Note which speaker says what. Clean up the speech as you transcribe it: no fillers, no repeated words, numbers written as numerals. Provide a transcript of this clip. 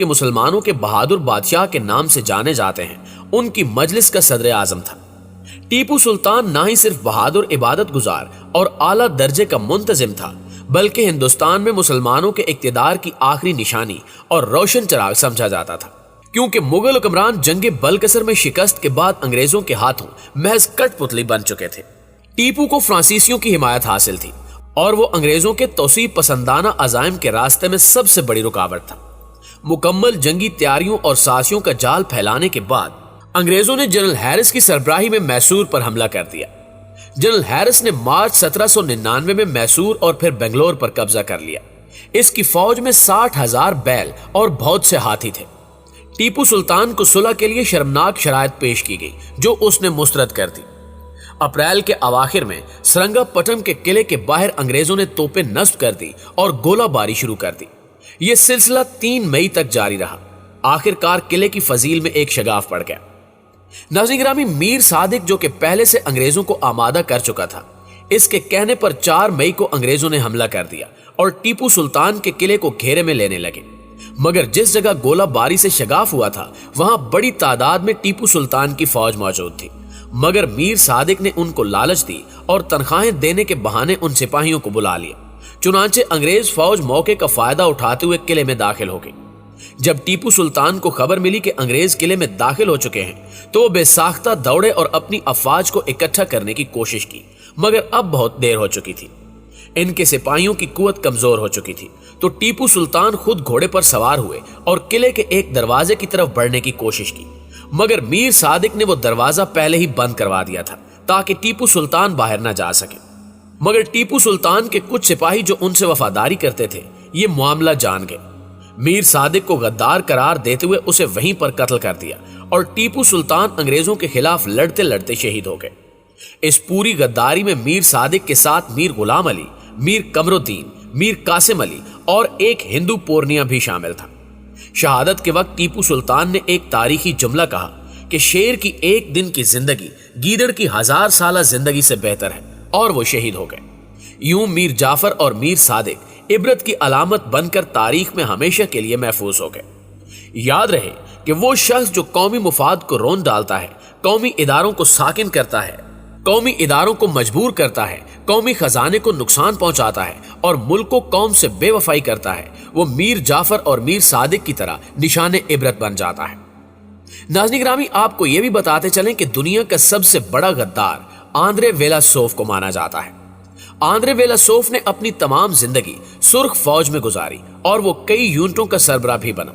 Speaker 1: کہ مسلمانوں کے بہادر بادشاہ کے نام سے جانے جاتے ہیں، ان کی مجلس کا صدر اعظم تھا۔ ٹیپو سلطان نہ ہی صرف بہادر عبادت گزار اور اعلیٰ درجے کا منتظم تھا، بلکہ ہندوستان میں مسلمانوں کے اقتدار کی آخری نشانی اور روشن چراغ سمجھا جاتا تھا، کیونکہ مغل حکمران جنگ بلکسر میں شکست کے بعد انگریزوں کے ہاتھوں محض کٹ پتلی بن چکے تھے۔ ٹیپو کو فرانسیسیوں کی حمایت حاصل تھی اور وہ انگریزوں کے توسیع پسندانہ عزائم کے راستے میں سب سے بڑی رکاوٹ تھا۔ مکمل جنگی تیاریوں اور سازشوں کا جال پھیلانے کے بعد انگریزوں نے جنرل ہیرس کی سربراہی میں میسور پر حملہ کر دیا۔ جنرل ہیرس نے مارچ 1799 میں میسور اور پھر بنگلور پر قبضہ کر لیا۔ اس کی فوج میں 60,000 بیل اور بہت سے ہاتھی تھے۔ ٹیپو سلطان کو صلح کے لیے شرمناک شرائط پیش کی گئی جو اس نے مسترد کر دی۔ اپریل کے اواخر میں سرنگا پٹم کے قلعے کے باہر انگریزوں نے توپیں نصب کر دی اور گولہ باری شروع کر دی۔ یہ سلسلہ 3 مئی تک جاری رہا۔ آخر کار قلعے کی فضیل میں ایک شگاف پڑ گیا۔ ناظرین گرامی، میر صادق جو کہ پہلے سے انگریزوں کو آمادہ کر چکا تھا، اس کے کہنے پر 4 مئی کو انگریزوں نے حملہ کر دیا اور ٹیپو سلطان کے قلعے کو گھیرے میں لینے لگے۔ مگر جس جگہ گولہ باری سے شگاف ہوا تھا وہاں بڑی تعداد میں ٹیپو سلطان کی فوج موجود تھی، مگر میر صادق نے ان کو لالچ دی اور تنخواہیں دینے کے بہانے ان سپاہیوں کو بلا لیا۔ چنانچہ انگریز فوج موقع کا فائدہ اٹھاتے ہوئے قلعے میں داخل ہو گئی۔ جب ٹیپو سلطان کو خبر ملی کہ انگریز قلعے میں داخل ہو چکے ہیں تو وہ بے ساختہ دوڑے اور اپنی افواج کو اکٹھا کرنے کی کوشش کی، مگر اب بہت دیر ہو چکی تھی۔ ان کے سپاہیوں کی قوت کمزور ہو چکی تھی، تو ٹیپو سلطان خود گھوڑے پر سوار ہوئے اور قلعے کے ایک دروازے کی طرف بڑھنے کی کوشش کی، مگر میر صادق نے وہ دروازہ پہلے ہی بند کروا دیا تھا تاکہ ٹیپو سلطان باہر نہ جا سکے۔ مگر ٹیپو سلطان کے کچھ سپاہی جو ان سے وفاداری کرتے تھے یہ معاملہ جان گئے۔ میر صادق کو غدار قرار دیتے ہوئے اسے وہیں پر قتل کر دیا اور ٹیپو سلطان انگریزوں کے خلاف لڑتے لڑتے شہید ہو گئے۔ اس پوری غداری میں میر صادق کے ساتھ میر غلام علی، میر قمر الدین، میر قاسم علی اور ایک ہندو پورنیا بھی شامل تھا۔ شہادت کے وقت ٹیپو سلطان نے ایک تاریخی جملہ کہا کہ شیر کی ایک دن کی زندگی گیدڑ کی 1000 سالہ زندگی سے بہتر ہے، اور وہ شہید ہو گئے۔ یوں میر جعفر اور میر صادق عبرت کی علامت بن کر تاریخ میں ہمیشہ کے لیے محفوظ ہو گئے۔ یاد رہے کہ وہ شخص جو قومی مفاد کو رون ڈالتا ہے، قومی اداروں کو ساکن کرتا ہے، قومی اداروں کو مجبور کرتا ہے، قومی خزانے کو نقصان پہنچاتا ہے اور ملک و قوم سے بے وفائی کرتا ہے، وہ میر جعفر اور میر صادق کی طرح نشان عبرت بن جاتا ہے۔ ناظرین گرامی، آپ کو یہ بھی بتاتے چلیں کہ دنیا کا سب سے بڑا غدار آندرے ویلاسوف کو مانا جاتا ہے۔ آندرے ویلاسوف نے اپنی تمام زندگی سرخ فوج میں گزاری اور وہ کئی یونٹوں کا سربراہ بھی بنا،